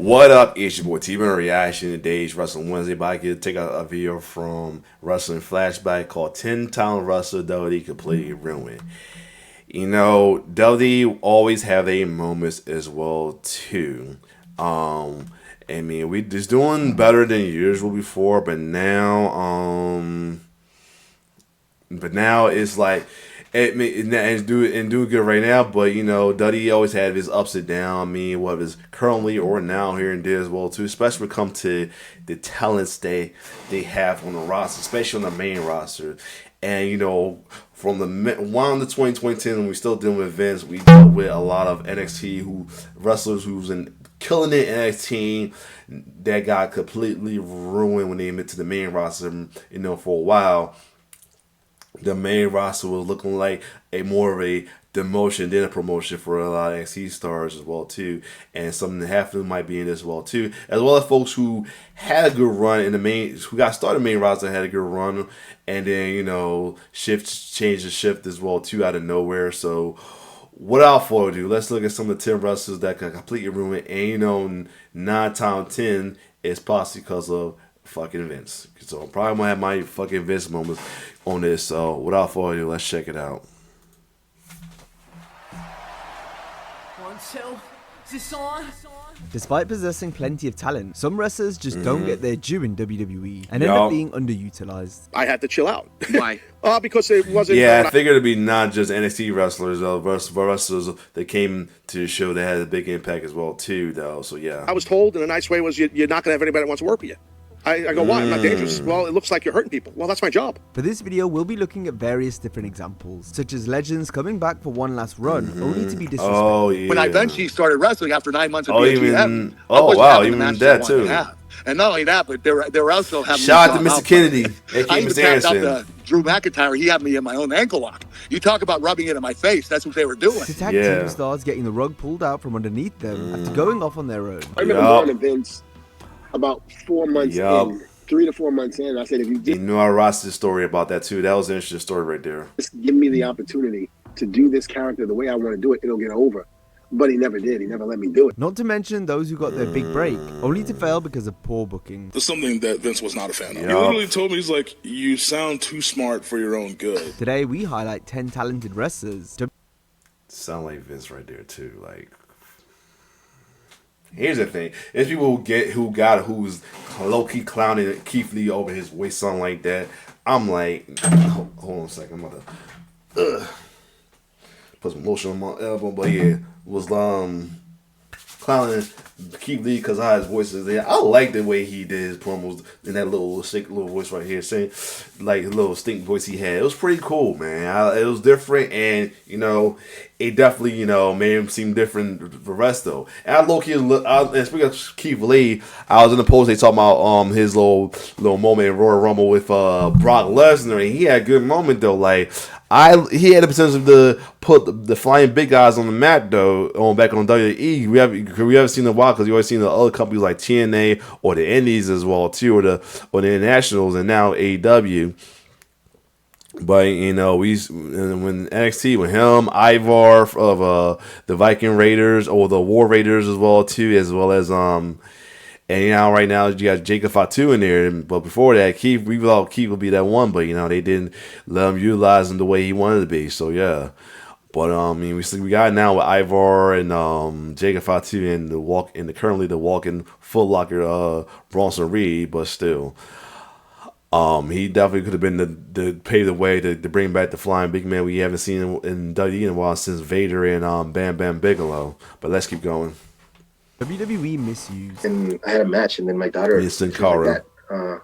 What up? It's your boy T-Man Reaction. Today's Wrestling Wednesday. But I get to take a video from Wrestling Flashback called 10 Talent Wrestler WWE Completely Ruined. You know, WWE always have their moments as well too. I mean, we just doing better than usual before, but now it's like it's doing good right now. But you know, Duddy always had his ups and downs. I mean, what is currently or now here and there as well too. Especially when it comes to the talents they have on the roster, especially on the main roster. And you know, from the 2010, when we still dealing with Vince, we dealt with a lot of NXT wrestlers who's killing it in NXT that got completely ruined when they went to the main roster. You know, for a while, the main roster was looking like more of a demotion than a promotion for a lot of NXT stars as well too, and something half of them might be in this as well too, as well as folks who had a good run in the main, who got started in the main roster, had a good run, and then you know changed the shift as well too out of nowhere. So without further ado, let's look at some of the 10 wrestlers that got completely ruined, and you know 9 times 10 is possibly because of fucking Vince. So I'm probably gonna have my fucking Vince moments on this. So without further ado, let's check it out. 1, 2, is this on? Despite possessing plenty of talent, some wrestlers just don't get their due in WWE and end up being underutilized. I had to chill out. Why? Because it wasn't. Yeah, I figured it'd be not just NXT wrestlers, wrestlers that came to the show that had a big impact as well too, though. So yeah, I was told in a nice way was you're not gonna have anybody that wants to work with you. I go, why? I'm not dangerous. Well, it looks like you're hurting people. Well, that's my job. For this video, we'll be looking at various different examples, such as legends coming back for one last run, only to be disrespected. Oh yeah. When I eventually started wrestling after 9 months of even that too. And not only that, but they're also having. Shout out to Mr. Kennedy, I even tapped out Anderson. Drew McIntyre. He had me in my own ankle lock. You talk about rubbing it in my face. That's what they were doing. To tag team stars getting the rug pulled out from underneath them after going off on their own. I remember going to Vince about 4 months in. 3 to 4 months in, I said, if you You know, I rostered a story about that too. That was an interesting story right there. just give me the opportunity to do this character the way I want to do it, it'll get over. But he never did. He never let me do it. Not to mention those who got their big break, only to fail because of poor booking. That's something that Vince was not a fan of. He literally told me, he's like, you sound too smart for your own good. Today, we highlight 10 talented wrestlers. Sound like Vince right there too. Like, here's the thing: there's people who's low-key clowning Keith Lee over his waist, something like that. I'm like, hold on a second, I'm about to put some lotion on my elbow, but yeah, was clowning Keith Lee because how his voice is there. I like the way he did his promos in that little sick little voice right here, saying like a little stink voice he had. It was pretty cool, man. It was different, and you know, it definitely made him seem different for the rest though. And I low-key and speaking of Keith Lee, I was in the post they talking about his little moment in Royal Rumble with Brock Lesnar, and he had a good moment though. Like he had the potential to put the flying big guys on the map though, back on WWE. We haven't seen it in a while because you always seen the other companies like TNA or the Indies as well too, or the Internationals, and now AEW. But you know, when NXT with him, Ivar of the Viking Raiders or the War Raiders as well too, as well as and you know, right now you got Jacob Fatu in there, but before that, we thought Keith would be that one, but you know they didn't let him utilize him the way he wanted to be. So yeah, but I mean we got now with Ivar and Jacob Fatu and currently the walking Foot Locker Bronson Reed, but still. He definitely could have been the pave the way to bring back the flying big man we haven't seen in WWE in a while since Vader and Bam Bam Bigelow. But let's keep going. WWE misuse. And I had a match, and then my daughter was like Cara. that.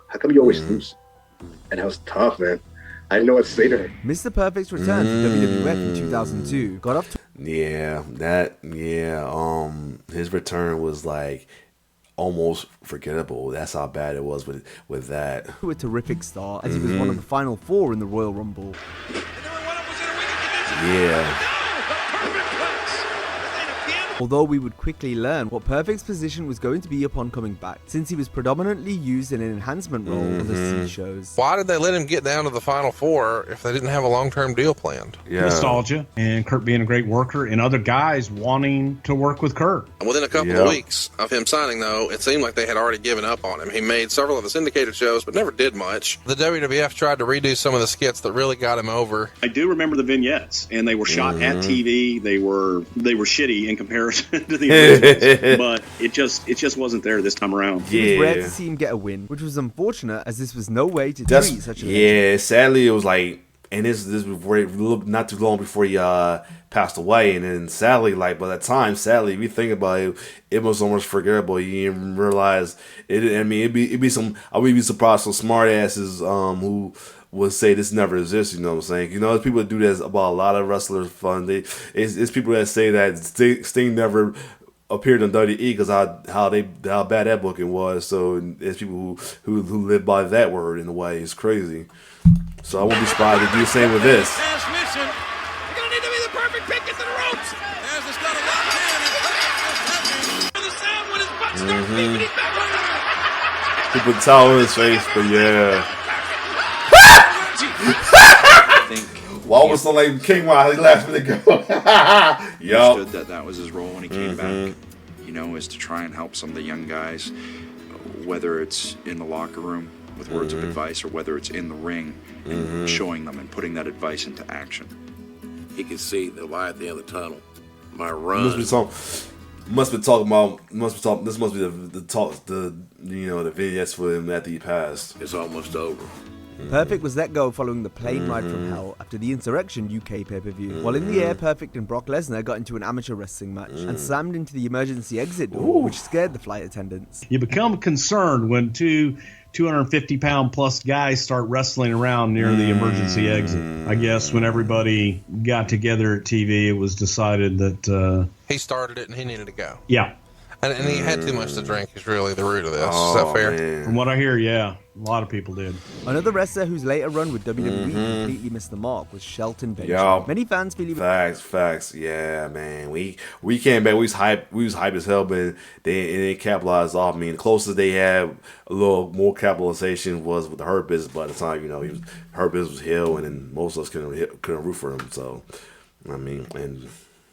How come you always lose? And that was tough, man. I didn't know what to say to her. Mr. Perfect's return to WWF in 2002 got off to his return was like almost forgettable. That's how bad it was with that. a terrific start as he was one of the final 4 in the Royal Rumble. Yeah. Although we would quickly learn what Perfect's position was going to be upon coming back, since he was predominantly used in an enhancement role on the C shows. Why did they let him get down to the Final Four if they didn't have a long-term deal planned? Yeah. Nostalgia, and Kurt being a great worker, and other guys wanting to work with Kurt. Within a couple of weeks of him signing, though, it seemed like they had already given up on him. He made several of the syndicated shows, but never did much. The WWF tried to redo some of the skits that really got him over. I do remember the vignettes, and they were shot at TV. They were shitty in comparison to the originals, but it just wasn't there this time around. It was rare to see him get a win, which was unfortunate, as this was no way to treat such a legend. Sadly it was like, and this before, not too long before he passed away, and then sadly, like by that time, sadly, if you think about it, it was almost forgettable. You didn't even realize it. I mean, it'd be some. I would be surprised some smart asses who would say this never exists. You know what I'm saying? You know, there's people that do this about a lot of wrestlers. Fun. It's people that say that Sting never appeared on WWE because how bad that booking was. So there's people who live by that word in a way. It's crazy. So I won't be surprised to do the same with this. Transmission. You're gonna need to be the perfect pick into the ropes. As it's got a locked in. The sound when his butt starts beeping, he's back. He put a towel in his face, but yeah. Why was the like King while he left me to go? Yup. Understood that was his role when he came back. You know, is to try and help some of the young guys, whether it's in the locker room with words of advice or whether it's in the ring and showing them and putting that advice into action. He can see the light at the end of the tunnel. My run. This must be the vignettes for him after he passed. It's almost over. Perfect was let go following the plane ride from hell after the Insurrection UK pay-per-view. While in the air, Perfect and Brock Lesnar got into an amateur wrestling match and slammed into the emergency exit door, which scared the flight attendants. You become concerned when two 250-pound plus guys start wrestling around near the emergency exit. I guess when everybody got together at TV, it was decided that he started it and he needed to go. Yeah. And he had too much to drink is really the root of this. Is that fair? Man. From what I hear, yeah. A lot of people did. Another wrestler whose later run with WWE completely missed the mark was Shelton Benjamin. Yo, many fans believe facts. Yeah, man. We came back. We was hype as hell, but they capitalized off. I mean, the closest they had a little more capitalization was with the Hurt Business. By the time Hurt Business was heel, and then most of us couldn't root for him. So, I mean, and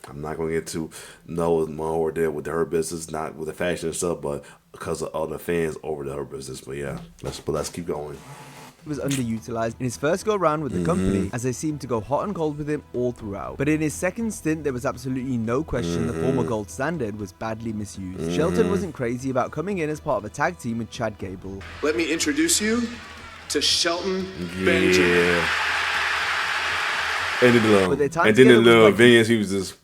I'm not going to get to know more there with the Hurt Business, not with the fashion and stuff, but because of other fans over the Hurt Business. But yeah, let's keep going. He was underutilized in his first go around with the company, as they seemed to go hot and cold with him all throughout. But in his second stint, there was absolutely no question the former gold standard was badly misused. Shelton wasn't crazy about coming in as part of a tag team with Chad Gable. Let me introduce you to Shelton Benjamin. And then the little Vince, he was just.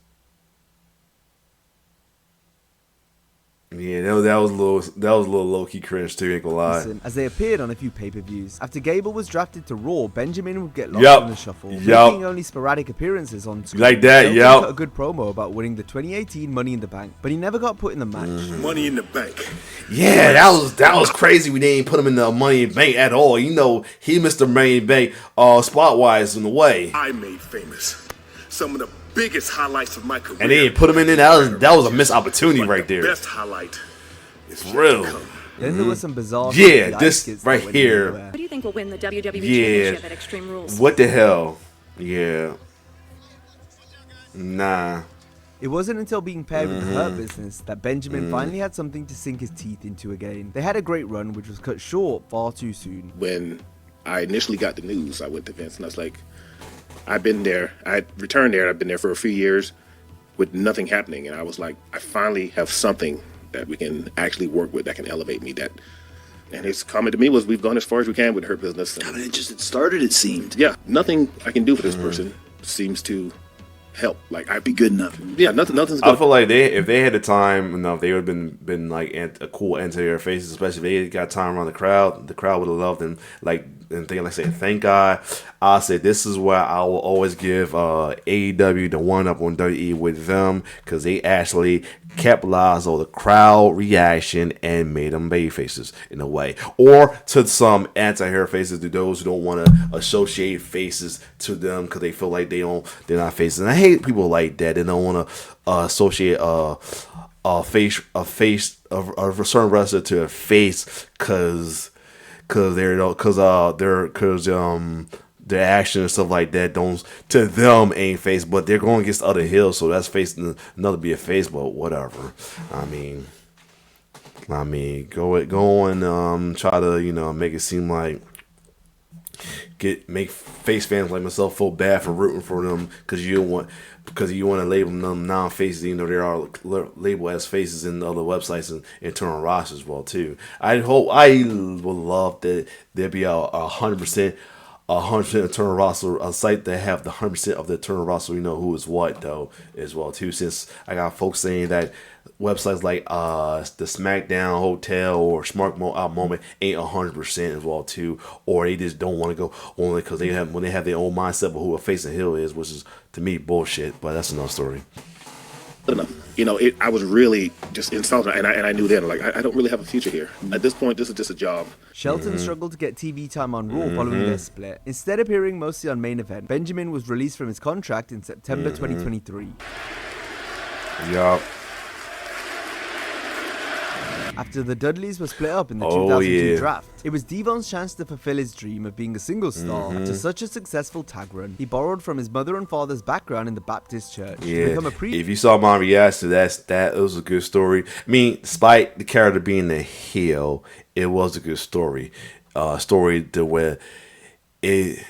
Yeah, that was a little low key cringe too. Ain't gonna lie. As they appeared on a few pay-per-views. After Gable was drafted to Raw, Benjamin would get lost in the shuffle, making only sporadic appearances on screen. Like that, cut a good promo about winning the 2018 Money in the Bank, but he never got put in the match. Money in the Bank. Yeah, that was crazy. We didn't put him in the Money in the Bank at all. You know, he missed the Money in the Bank spot wise in the way. I made famous some of the biggest highlights of my career. And they didn't put him in there. That was a missed opportunity right there. The best highlight is real. Then there was some bizarre this right here. Who do you think will win the WWE Championship at Extreme Rules? What the hell? Yeah. Nah. It wasn't until being paired with the Hurt Business that Benjamin finally had something to sink his teeth into again. They had a great run, which was cut short far too soon. When I initially got the news, I went to Vince and I was like, I've been there. I returned there. I've been there for a few years with nothing happening. And I was like, I finally have something that we can actually work with that can elevate me. And his comment to me was, we've gone as far as we can with Hurt Business. I mean, it started, it seemed. Yeah, nothing I can do for this person seems to help. Like, I'd be good enough. Yeah, nothing's good. I feel like if they had the time enough, they would have been like a cool end to their faces, especially if they had got time around the crowd. The crowd would have loved them. And say, thank God. I said, this is where I will always give AEW the one up on WWE with them, because they actually capitalized on the crowd reaction and made them baby faces in a way, or to some anti-hero faces, to those who don't want to associate faces to them because they feel like they're not faces. And I hate people like that. They don't want to associate a certain wrestler to a face because their action and stuff like that don't to them ain't face, but they're going against other heels, so that's facing another be a face, but whatever. I mean, go and try to make it seem like make face fans like myself feel bad for rooting for them because you want to label them non-faces, even though they are labeled as faces in other websites and internal rosters as well too. I would love that there be a 100% internal roster, a site that have the 100% of the internal roster. Who is what though as well too. Since I got folks saying that websites like the SmackDown Hotel or Smart Moment ain't 100% as well too, or they just don't want to go only because they have their own mindset of who a face and heel is, which is to me bullshit. But that's another story. I was really just insulted, and I knew then, like, I don't really have a future here. At this point, this is just a job. Shelton struggled to get TV time on Raw following their split. Instead appearing mostly on Main Event, Benjamin was released from his contract in September 2023. Yup. After the Dudleys were split up in the 2002 draft, it was Devon's chance to fulfill his dream of being a single star. After such a successful tag run, he borrowed from his mother and father's background in the Baptist church to become a priest. If you saw my reaction, that was a good story. I mean, despite the character being the heel, it was a good story. Story to where it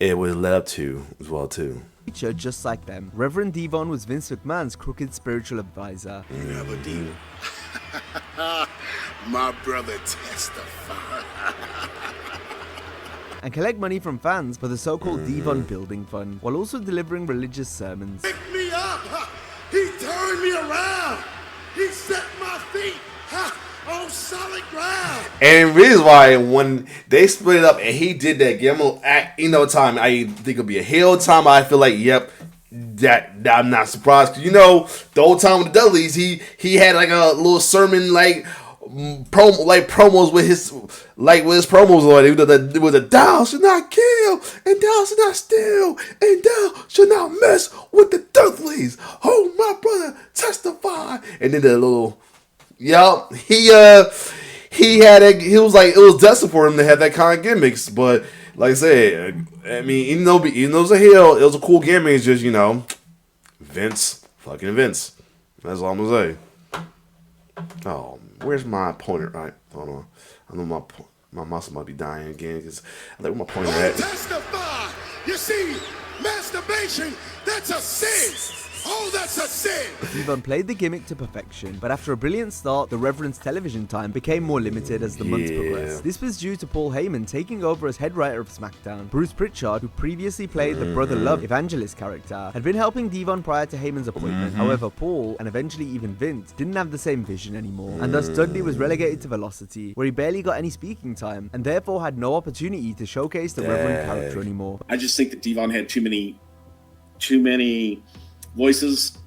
was led up to as well too. Just like them, Reverend Devon was Vince McMahon's crooked spiritual advisor. My brother testified. And collect money from fans for the so-called Devon Building Fund, while also delivering religious sermons. Pick me up. He turned me around. He set my feet on solid ground. And the reason why when they split it up and he did that, give him time I think it'll be a heel time. I feel like, yep, that I'm not surprised. Cause the whole time with the Dudleys, he had like a little sermon promos with his promos on it. It was a thou should not kill, and thou should not steal, and thou should not mess with the Dudleys. Oh, my brother testify. And then the little he was like, it was destined for him to have that kind of gimmicks, but like I said, I mean, even though it was a heel, it was a cool gimmick. It's just fucking Vince. That's all I'm gonna say. Oh, where's my pointer? All right, hold on. I know my muscle might be dying again because I like where my pointer at. Testify. You see, masturbation, that's a sin. Oh, that's a sin! Devon played the gimmick to perfection, but after a brilliant start, the Reverend's television time became more limited as the months progressed. This was due to Paul Heyman taking over as head writer of SmackDown. Bruce Pritchard, who previously played the Brother Love evangelist character, had been helping Devon prior to Heyman's appointment. However, Paul, and eventually even Vince, didn't have the same vision anymore, and thus Dudley was relegated to Velocity, where he barely got any speaking time, and therefore had no opportunity to showcase the Reverend character anymore. I just think that Devon had too many voices,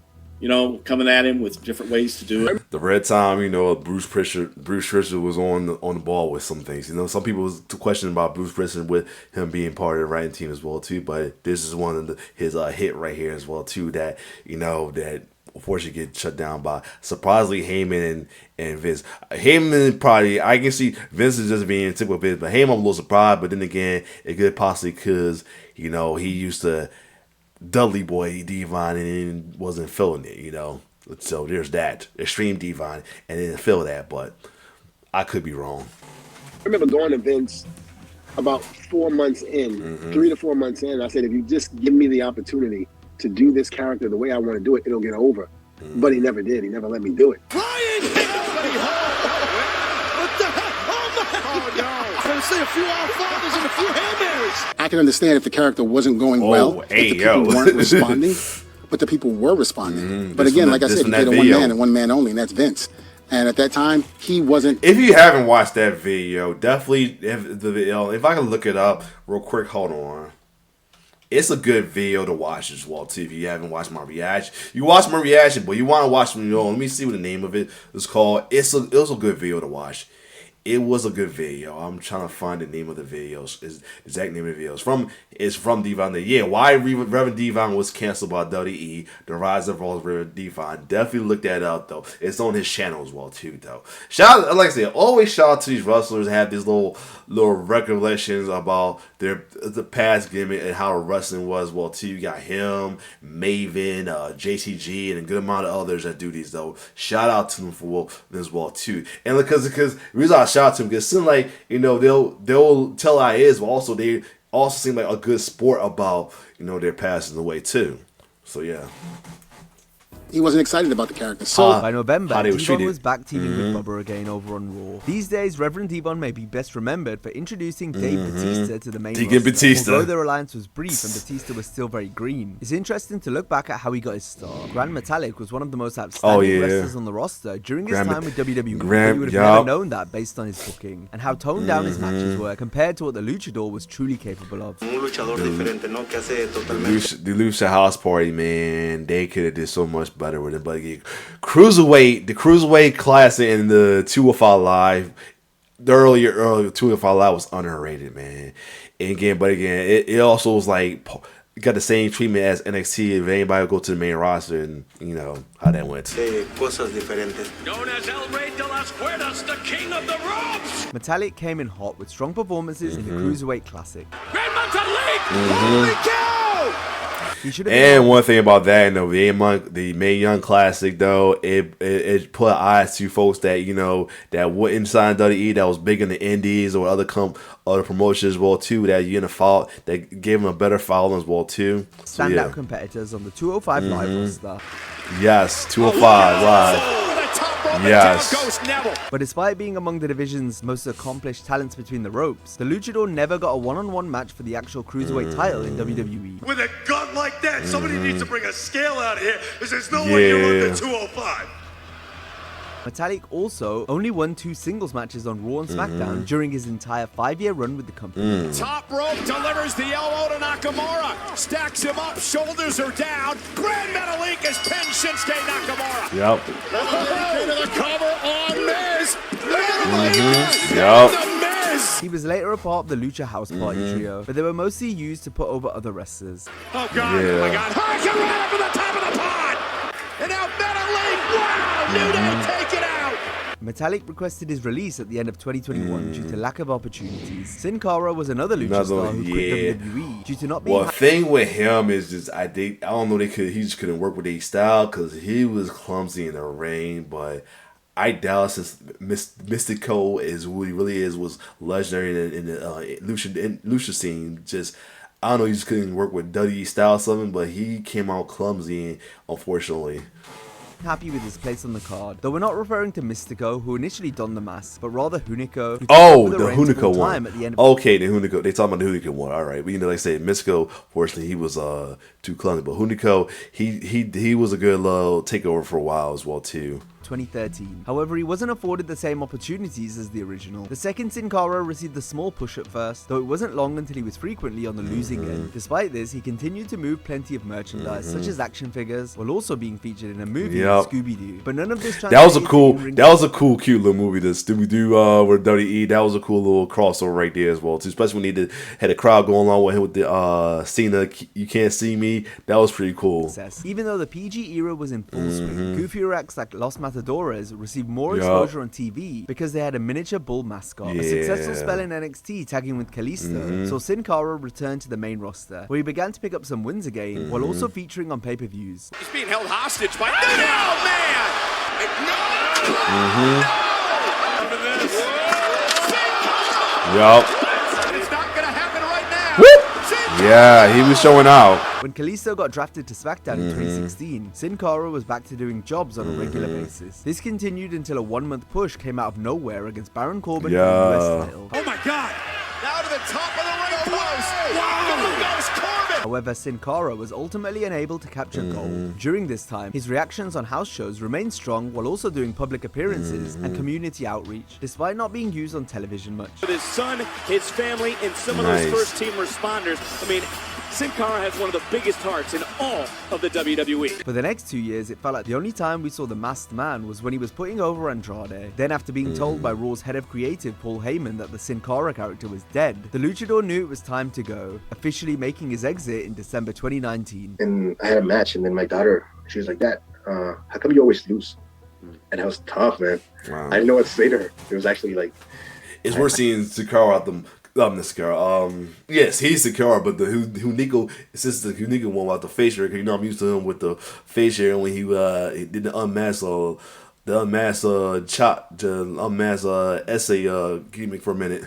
coming at him with different ways to do it. The red time, Bruce Pritchard was on the ball with some things. Some people was questioning about Bruce Pritchard with him being part of the writing team as well too. But this is one of his hit right here as well too. That that unfortunately get shut down by surprisingly Heyman and Vince. Heyman probably, I can see Vince is just being typical Vince, but Heyman I'm a little surprised. But then again, it could possibly because he used to Dudley Boy Devon and wasn't feeling it, So there's that. Extreme Devon and didn't feel that, but I could be wrong. I remember going to Vince about 4 months in, 3 to 4 months in. I said, if you just give me the opportunity to do this character the way I want to do it, it'll get over. But he never did. He never let me do it. See a few All-Fathers and a few Hail Marys. I can understand if the character wasn't going well, if the people weren't responding, but the people were responding. But again, like I said, he did a one man and one man only, and that's Vince. And at that time, he wasn't. If you haven't watched that video, definitely, if I can look it up real quick, hold on. It's a good video to watch as well, too. If you haven't watched my reaction, you watch my reaction, but you want to watch, let me see what the name of it is called. It was a good video to watch. It was a good video. I'm trying to find the name of the videos. Is exact name of the videos. It's from Devon. Yeah, why Reverend Devon was canceled by WWE. The rise of Reverend Devon. Definitely look that up though. It's on his channel as well too though. Shout out, like I said, always shout out to these wrestlers and have these little recollections about the past gimmick and how wrestling was well too. You got him, Maven, JTG, and a good amount of others that do these though. Shout out to them for this as well too. And because the reason I shout out to them, because it seems like, you know, they'll tell how it is, but also they also seem like a good sport about, you know, their passing away too. So yeah. He wasn't excited about the character. So by November, Devon was back teaming with Bubba again over on Raw. These days, Reverend Devon may be best remembered for introducing Dave Batista to the main roster. Although their alliance was brief and Batista was still very green, it's interesting to look back at how he got his start. Grand Metalik was one of the most outstanding wrestlers on the roster during his time with WWE. You would have never known that based on his booking and how toned down his matches were compared to what the Luchador was truly capable of. The Lucha House Party, man, they could have did so much better with it. But again, the Cruiserweight Classic and the 205 Live, the earlier 205 Live was underrated, man. And again, it also was like got the same treatment as NXT. If anybody go to the main roster, and you know how that went. Known as El Rey de las Cuerdas, the king of the ropes. Metalik came in hot with strong performances in the Cruiserweight Classic. Grand Metalik! Holy cow! And one thing about that, you know, the Mae Young Classic though, it put eyes to folks that, you know, that wouldn't sign WWE, that was big in the Indies or other promotions as well too, that you that gave them a better following as well too. So, standout competitors on the 205 Live roster. Yes, 205 Live. Yes. But despite being among the division's most accomplished talents between the ropes, the Luchador never got a one-on-one match for the actual Cruiserweight title in WWE. With a gun like that, somebody needs to bring a scale out of here, because there's no way you're under 205. Metalik also only won 2 singles matches on Raw and SmackDown during his entire 5-year run with the company. Top rope delivers the elbow to Nakamura. Stacks him up, shoulders are down. Grand Metalik has pinned Shinsuke Nakamura. Yep. The cover on Miz. Yep. He was later a part of the Lucha House Party trio, but they were mostly used to put over other wrestlers. Oh God, oh my God. Hurricane right up to the top of the pod. And now Metalik, wow, New Day take it out. Metalik requested his release at the end of 2021 due to lack of opportunities. Sin Cara was another Lucha star who quit WWE due to not being... Well, the thing with him is just, I don't know, he just couldn't work with his style because he was clumsy in the ring, but I doubt since Mystico is who he really is, was legendary in the Lucha scene, just... I don't know, he just couldn't work with WWE style or something, but he came out clumsy, unfortunately. Happy with his place on the card, though we're not referring to Mystico, who initially donned the mask, but rather Hunico, who the Hunico one. At the end okay, the Hunico. They talking about the Hunico one. All right, but you know, like I said, Mystico, fortunately, he was too clumsy, but Hunico, he was a good little takeover for a while as well too. 2013. However, he wasn't afforded the same opportunities as the original. The second Sin Cara received a small push at first, though it wasn't long until he was frequently on the losing end. Despite this, he continued to move plenty of merchandise, such as action figures, while also being featured in a movie with Scooby-Doo. But none of this that was a cool, cute little movie. The Scooby-Doo with WWE. That was a cool little crossover right there as well, too. Especially when they had a crowd going along with him with the Cena, "You Can't See Me." That was pretty cool. Even though the PG era was in full swing, goofier acts like Los Matadores received more exposure on TV because they had a miniature bull mascot. A successful spell in NXT tagging with Kalisto saw Sin Cara return to the main roster, where he began to pick up some wins again, while also featuring on pay-per-views. He's being held hostage by... Oh, man! Yup. It's not gonna happen right now. Yeah, he was showing out. When Kalisto got drafted to SmackDown in 2016, Sin Cara was back to doing jobs on a regular basis. This continued until a 1-month push came out of nowhere against Baron Corbin for the US title. Oh my God! Now to the top of the ring post. Wow! Goes Corbin. However, Sin Cara was ultimately unable to capture gold. During this time, his reactions on house shows remained strong while also doing public appearances and community outreach, despite not being used on television much. With his son, his family, and some of those first-team responders, I mean, Sin Cara has one of the biggest hearts in all of the WWE. For the next 2 years, it felt like the only time we saw the Masked Man was when he was putting over Andrade. Then after being told by Raw's head of creative Paul Heyman that the Sin Cara character was dead, the Luchador knew it was time to go, officially making his exit in December 2019. And I had a match, and then my daughter, she was like, Dad, how come you always lose? And that was tough, man. Wow. I didn't know what to say to her. It was actually like... It's worse seeing Sakara out the... yes, he's Sakara, but the Hunico, it's just the Hunico one about the face hair. You know, I'm used to him with the face hair when he did the unmasked essay gimmick for a minute.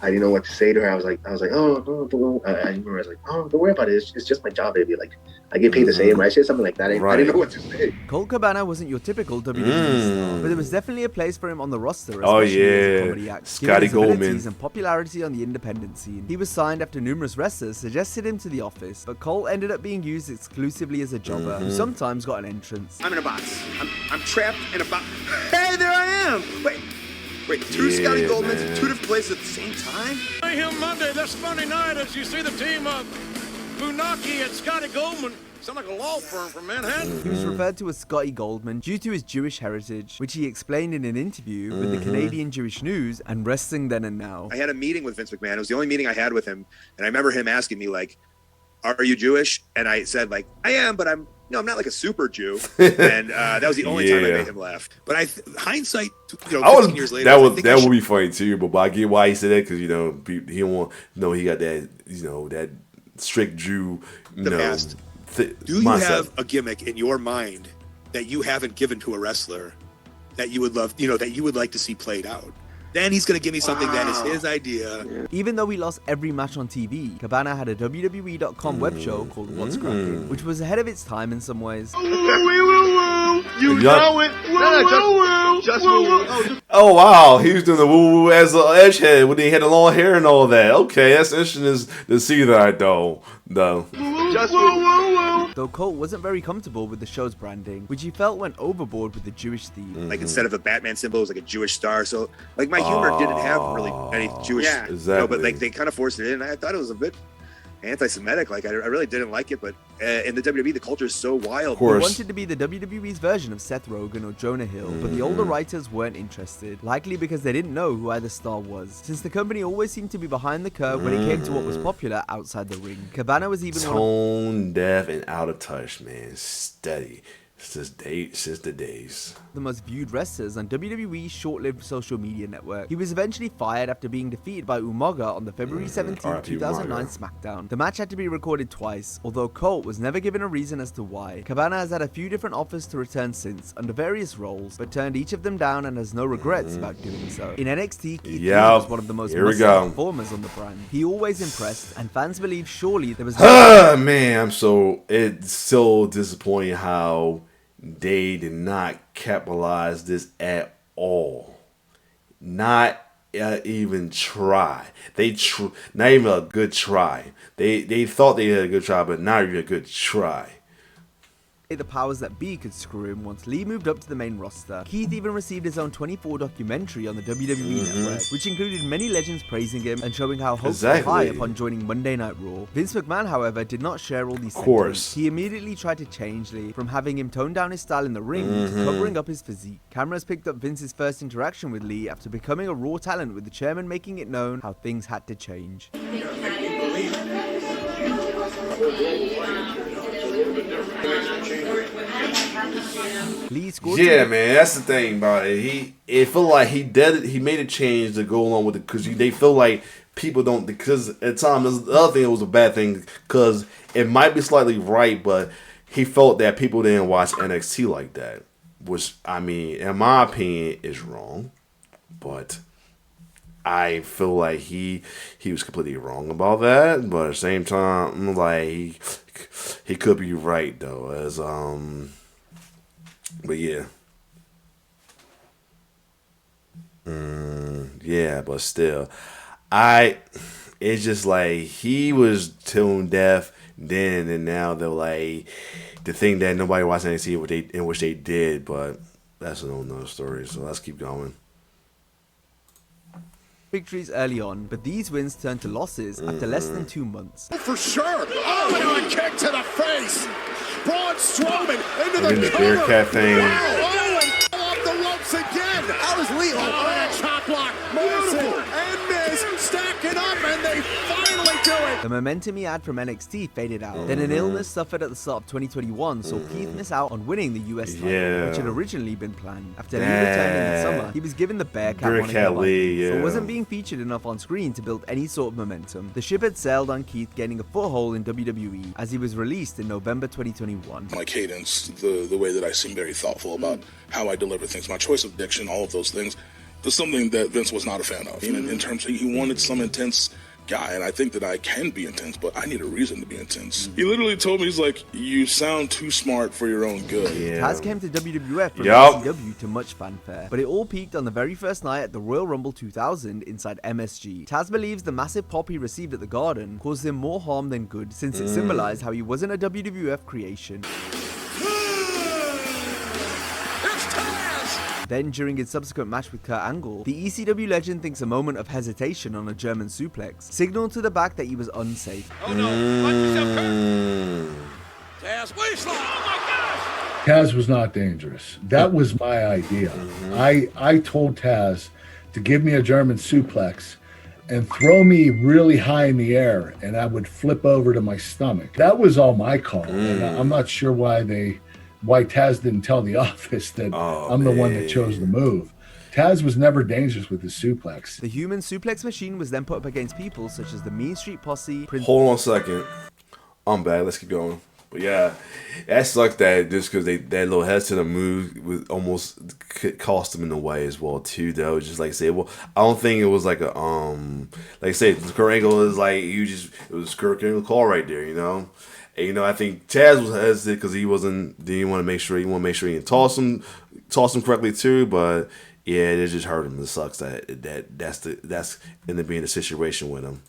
I didn't know what to say to her. I was like, I remember I was like, oh, don't worry about it. It's just my job, baby. Like, I get paid the same. When I say something like that, I didn't know what to say. Colt Cabana wasn't your typical WWE star, but there was definitely a place for him on the roster, especially as a comedy act. Scotty Goldman. And popularity on the independent scene. He was signed after numerous wrestlers suggested him to the office, but Colt ended up being used exclusively as a jobber, who sometimes got an entrance. I'm in a box. I'm trapped in a box. Hey, there I am! Wait, two Scotty Goldmans in two different places at the same time? Here Monday, this Monday night, as you see the team of Funaki and Scotty Goldman. Sound like a law firm from Manhattan. He was referred to as Scotty Goldman due to his Jewish heritage, which he explained in an interview with the Canadian Jewish News and Wrestling Then and Now. I had a meeting with Vince McMahon. It was the only meeting I had with him. And I remember him asking me, like, are you Jewish? And I said, like, I am, but I'm not like a super Jew. And that was the only time I made him laugh. But hindsight, 15 years later, that would be funny too. But I get why he said that, because he don't want he got that that strict Jew past. Do you have a gimmick in your mind that you haven't given to a wrestler that you would love, that you would like to see played out? Then he's going to give me something that is his idea. Even though he lost every match on TV, Cabana had a WWE.com web show called What's Crackin', which was ahead of its time in some ways. You know it. Oh wow, he was doing the woo woo as an edgehead when he had the long hair and all that. Okay, that's interesting to see that though. Though Colt wasn't very comfortable with the show's branding, which he felt went overboard with the Jewish theme. Like instead of a Batman symbol, it was like a Jewish star. So like my humor didn't have really any Jewish, but like they kind of forced it in. I thought it was a bit anti-Semitic. Like I really didn't like it, but in the WWE, the culture is so wild. He wanted to be the WWE's version of Seth Rogen or Jonah Hill, but the older writers weren't interested, likely because they didn't know who either star was, since the company always seemed to be behind the curve when it came to what was popular outside the ring. Cabana was even tone deaf and out of touch, man. Steady. Since the days. The most viewed wrestlers on WWE's short-lived social media network. He was eventually fired after being defeated by Umaga on the February 17, 2009 SmackDown. The match had to be recorded twice, although Colt was never given a reason as to why. Cabana has had a few different offers to return since, under various roles, but turned each of them down and has no regrets about doing so. In NXT, Keith Lee was one of the most muscular performers on the brand. He always impressed, and fans believed surely there was man, it's so disappointing how they did not capitalize this at all. Not even try. Not even a good try. They thought they had a good try, but not even a good try. The powers that be could screw him once Lee moved up to the main roster. Keith even received his own 24 documentary on the WWE Network, which included many legends praising him and showing how hopes were high upon joining Monday Night Raw. Vince McMahon, however, did not share all these sentiments. He immediately tried to change Lee, from having him tone down his style in the ring to covering up his physique. Cameras picked up Vince's first interaction with Lee after becoming a Raw talent, with the chairman making it known how things had to change. Yeah, man, that's the thing about it. It felt like he made a change to go along with it, because they feel like people don't, because at times the other thing, it was a bad thing, because it might be slightly right, but he felt that people didn't watch NXT like that, which, I mean, in my opinion, is wrong. But I feel like he was completely wrong about that. But at the same time, like, he could be right though. But yeah. Yeah, but still, it's just like he was tone deaf then and now they're like the thing that nobody watched NXT in which they did, but that's another story. So let's keep going. Victories early on, but these wins turned to losses after less than 2 months. For sure. Oh, and a kick to the face. Braun Strowman into the Bear Cat thing. Wow, and off the ropes again. That was Leo. Oh, and a chop block. Beautiful. And Miz stacking up, and they finally do it. The momentum he had from NXT faded out. Then an illness suffered at the start of 2021 saw Keith miss out on winning the US title, which had originally been planned. After Lee returning in the summer, he was given the Bearcat moniker, so wasn't being featured enough on screen to build any sort of momentum. The ship had sailed on Keith getting a foothold in WWE as he was released in November 2021. My cadence, the way that I seem very thoughtful about how I deliver things, my choice of diction, all of those things, is something that Vince was not a fan of. In terms of, he wanted some intense guy, and I think that I can be intense, but I need a reason to be intense. He literally told me, he's like, you sound too smart for your own good. Taz came to WWF from ECW to much fanfare, but it all peaked on the very first night at the Royal Rumble 2000 inside MSG. Taz believes the massive pop he received at the Garden caused him more harm than good, since it symbolized how he wasn't a WWF creation. Then, during his subsequent match with Kurt Angle, the ECW legend thinks a moment of hesitation on a German suplex signaled to the back that he was unsafe. Oh no, punch yourself, Kurt. Taz, waistline. Oh my gosh. Taz was not dangerous. That was my idea. I told Taz to give me a German suplex and throw me really high in the air, and I would flip over to my stomach. That was all my call. And I'm not sure why Taz didn't tell the office that I'm the one that chose the move. Taz was never dangerous with his suplex. The human suplex machine was then put up against people such as the Mean Street Posse, Hold on a second. I'm back. Let's keep going. But yeah, that sucked that just because that little hesitant move was almost cost him in a way as well too. Though, just like I said, well, I don't think it was like a like I said, Kurt Angle is like it was Kurt Angle call right there, you know. And, I think Taz was hesitant because he didn't want to make sure he didn't toss him correctly too. But yeah, it just hurt him. It sucks that's ended up being the situation with him.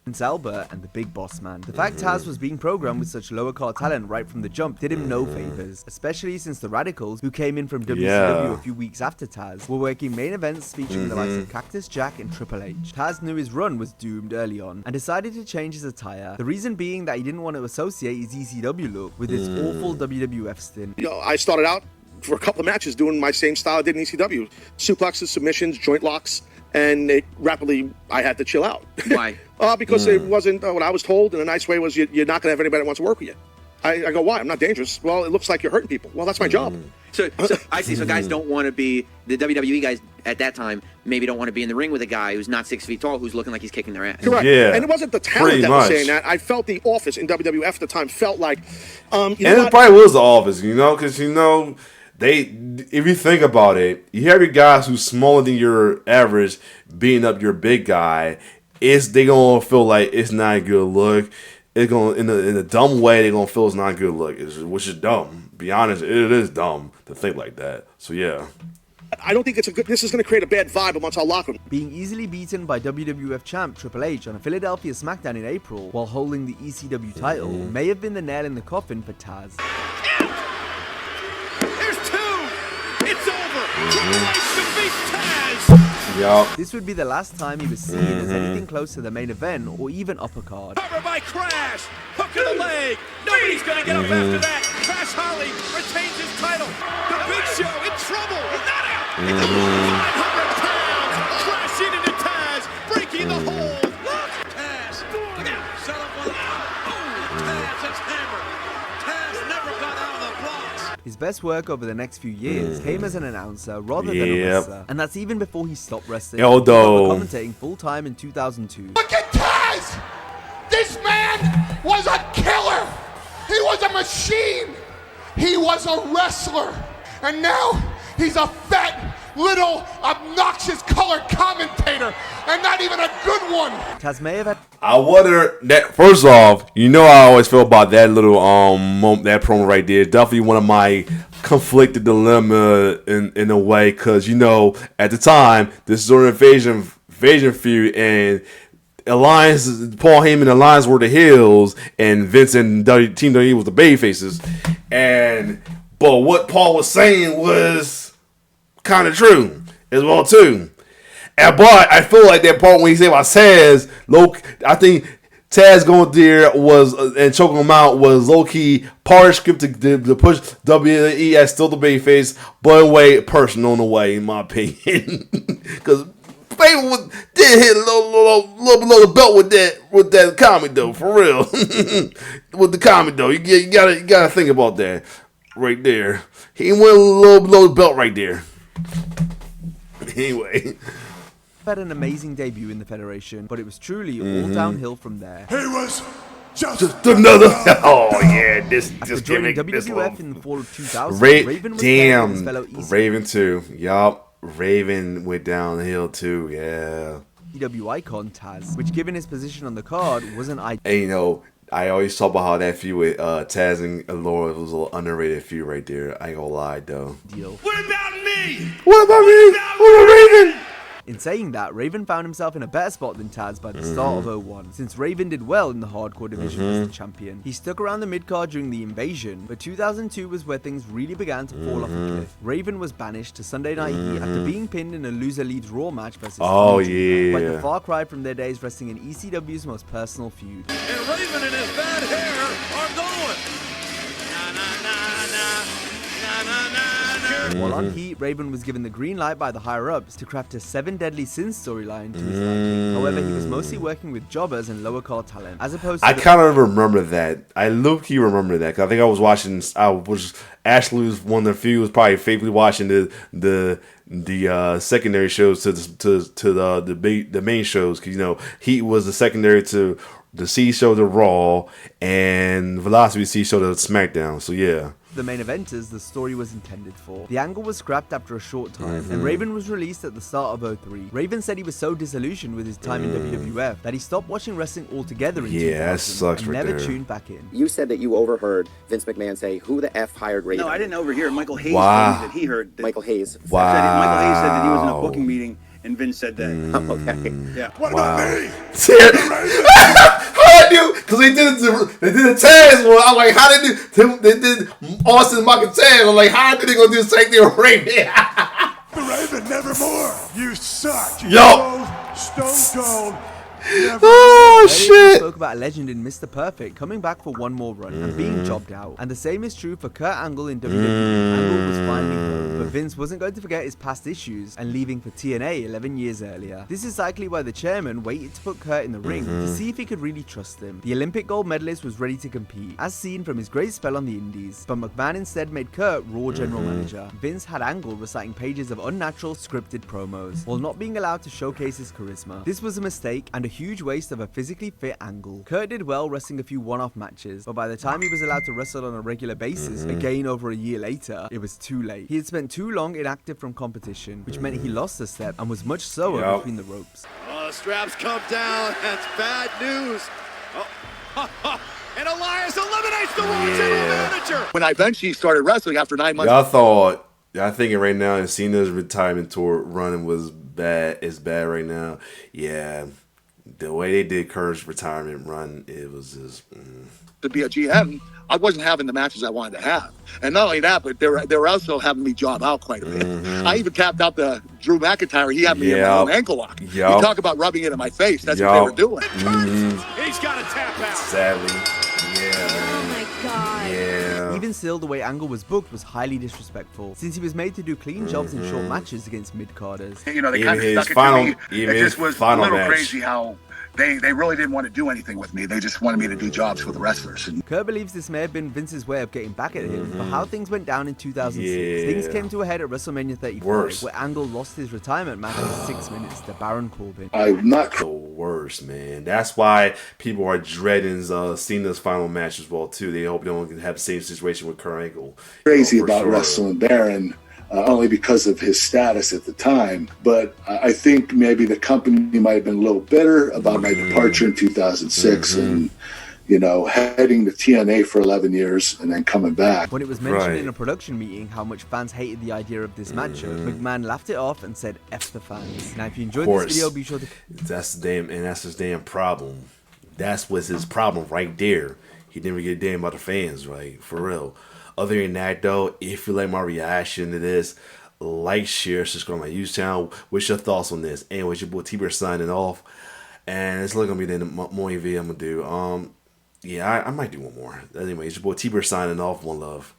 Prince Albert and the Big Boss Man. The fact Taz was being programmed with such lower card talent right from the jump did him no favors, especially since the Radicals, who came in from WCW a few weeks after Taz, were working main events featuring the likes of Cactus Jack and Triple H. Taz knew his run was doomed early on and decided to change his attire, the reason being that he didn't want to associate his ECW look with his awful WWF stint. I started out for a couple of matches doing my same style I did in ECW. Suplexes, submissions, joint locks, and I had to chill out. Why? Because it wasn't what I was told in a nice way was you're not going to have anybody that wants to work with you. I go, why? I'm not dangerous. Well, it looks like you're hurting people. Well, that's my job. So I see. So guys don't want to be, the WWE guys at that time maybe don't want to be in the ring with a guy who's not 6 feet tall, who's looking like he's kicking their ass. Correct. Yeah, and it wasn't the talent that was saying that. I felt the office in WWF at the time felt like, it probably was the office, because if you think about it, you have your guys who's smaller than your average beating up your big guy. They gonna feel like it's not a good look. It's gonna in a dumb way. They gonna feel it's not a good look, which is dumb. Be honest, it is dumb to think like that. So yeah. I don't think this is going to create a bad vibe amongst our locker room. Being easily beaten by WWF champ Triple H on a Philadelphia SmackDown in April while holding the ECW title may have been the nail in the coffin for Taz. There's two! It's over! Triple H defeats Taz! This would be the last time he was seen as anything close to the main event or even upper card. Cover by Crash! Hook in the leg! Nobody's gonna get up after that! Crash Holly retains his title! The Big Show in trouble! Not out! It's 500 pounds! Crashing into Taz! Breaking the hold! Look! Taz! Look out! Set up one out! Oh! Taz is hammered! Taz never got out of the blocks! His best work over the next few years came as an announcer rather than a wrestler, and that's even before he stopped wrestling. Commentating full-time in 2002. Look at Taz! This man was a killer! He was a machine! He was a wrestler! And now he's a fat, little, obnoxious color commentator, and not even a good one! Taz may have had... I wonder that, first off, I always feel about that little that promo right there. Definitely one of my conflicted dilemma in a way, because at the time this is an invasion feud, and Alliance, Paul Heyman and Alliance were the heels, and Vince and Team WWE was the baby faces. But what Paul was saying was kind of true as well too. But I feel like that part when he said about Taz, I think Taz going there was and choking him out was low key part of script to push WWE as still the babyface, but in a way personal in a way, in my opinion, because Baby did hit a little below the belt with that comment though, for real. With the comment though, you gotta think about that right there. He went a little below the belt right there. Anyway. Had an amazing debut in the Federation, but it was truly all downhill from there. He was just another. Oh yeah, this joining gimmick. WWF in the fall of 2000, Raven was paired with his fellow ECW. Raven too. Yup, Raven went downhill too. Yeah. ECW icon Taz, which given his position on the card wasn't ideal. And you know, I always talk about how that feud with Taz and Laura was a little underrated feud right there. I ain't gonna lie though. What about me? What about me? What about Raven? In saying that, Raven found himself in a better spot than Taz by the start of 01, since Raven did well in the hardcore division as the champion. He stuck around the mid-card during the invasion, but 2002 was where things really began to fall off a cliff. Raven was banished to Sunday Night Heat after being pinned in a loser leaves Raw match versus quite the far cry from their days wrestling in ECW's most personal feud. And Raven and his bad hair are going. While on Heat, Raven was given the green light by the higher-ups to craft a 7 Deadly Sins storyline to his liking. However, he was mostly working with jobbers and lower card talent, as opposed to... I kind of remember that. I low-key remember that, because I think I was Ashley was one of the few was probably faithfully watching the secondary shows to the main shows, because, you know, Heat was the secondary to the C show to Raw, and Velocity C show to SmackDown, so yeah. The main eventers the story was intended for. The angle was scrapped after a short time, and Raven was released at the start of 03. Raven said he was so disillusioned with his time in WWF that he stopped watching wrestling altogether in 2000 that sucks and right never there. tuned back in. You said that you overheard Vince McMahon say, "Who the F hired Raven?" No, I didn't overhear. Michael Hayes Wow. told me that he heard that. Michael Hayes. Wow. Michael Hayes said that he was in a booking meeting, and Vince said that. Okay. Yeah. What about me? How they do? Because they did the Taz one. I'm like, how they did Austin Mock and Taz. I'm like, how are they gonna do the same thing with Raven? Raven, nevermore. You suck. Yo. Stone Cold. Oh shit! Spoke about a legend in Mr. Perfect coming back for one more run and being jobbed out, and the same is true for Kurt Angle in WWE. Angle was finally home, but Vince wasn't going to forget his past issues and leaving for TNA 11 years earlier. This is likely why the chairman waited to put Kurt in the ring to see if he could really trust him. The Olympic gold medalist was ready to compete, as seen from his great spell on the Indies, but McMahon instead made Kurt Raw general manager. Vince had Angle reciting pages of unnatural scripted promos while not being allowed to showcase his charisma. This was a mistake and a huge waste of a physically fit Angle. Kurt did well wrestling a few one-off matches, but by the time he was allowed to wrestle on a regular basis, again over a year later, it was too late. He had spent too long inactive from competition, which meant he lost a step and was much slower between the ropes. Oh, the straps come down. That's bad news. Oh. And Elias eliminates the Raw general manager. When I eventually started wrestling after 9 months. Y'all thinking right now, and Cena's retirement tour running was bad. It's bad right now. Yeah. The way they did Kurt's retirement run, it was just... To be a GM, I wasn't having the matches I wanted to have. And not only that, but they were also having me job out quite a bit. I even tapped out the Drew McIntyre. He had me in my own ankle lock. You talk about rubbing it in my face. That's what they were doing. He's got a tap out. Sadly. Yeah. Oh my god. Yeah. Even still, the way Angle was booked was highly disrespectful, since he was made to do clean jobs in short matches against mid-carders. You know, they kind of stuck it to me. It just was a little crazy how they really didn't want to do anything with me. They just wanted me to do jobs for the wrestlers. And Kurt believes this may have been Vince's way of getting back at him for how things went down in 2006. Things came to a head at WrestleMania 35, where Angle lost his retirement match in 6 minutes to Baron Corbin. I'm not the worst, man. That's why people are dreading Cena's final match as well, too. They hope they don't have the same situation with Kurt Angle. Crazy about wrestling Baron. Only because of his status at the time. But I think maybe the company might have been a little bitter about my departure in 2006. And you know, heading to TNA for 11 years and then coming back. When it was mentioned in a production meeting how much fans hated the idea of this matchup, McMahon laughed it off and said, F the fans. Now, if you enjoyed this video, be sure to... That's his damn problem. That's what's his problem right there. He didn't give a damn about the fans, right? For real. Other than that, though, if you like my reaction to this, like, share, subscribe to my YouTube channel. What's your thoughts on this? Anyway, it's your boy T-Bear signing off. And it's looking to be the morning video I'm going to do. Yeah, I might do one more. Anyway, it's your boy T-Bear signing off. One love.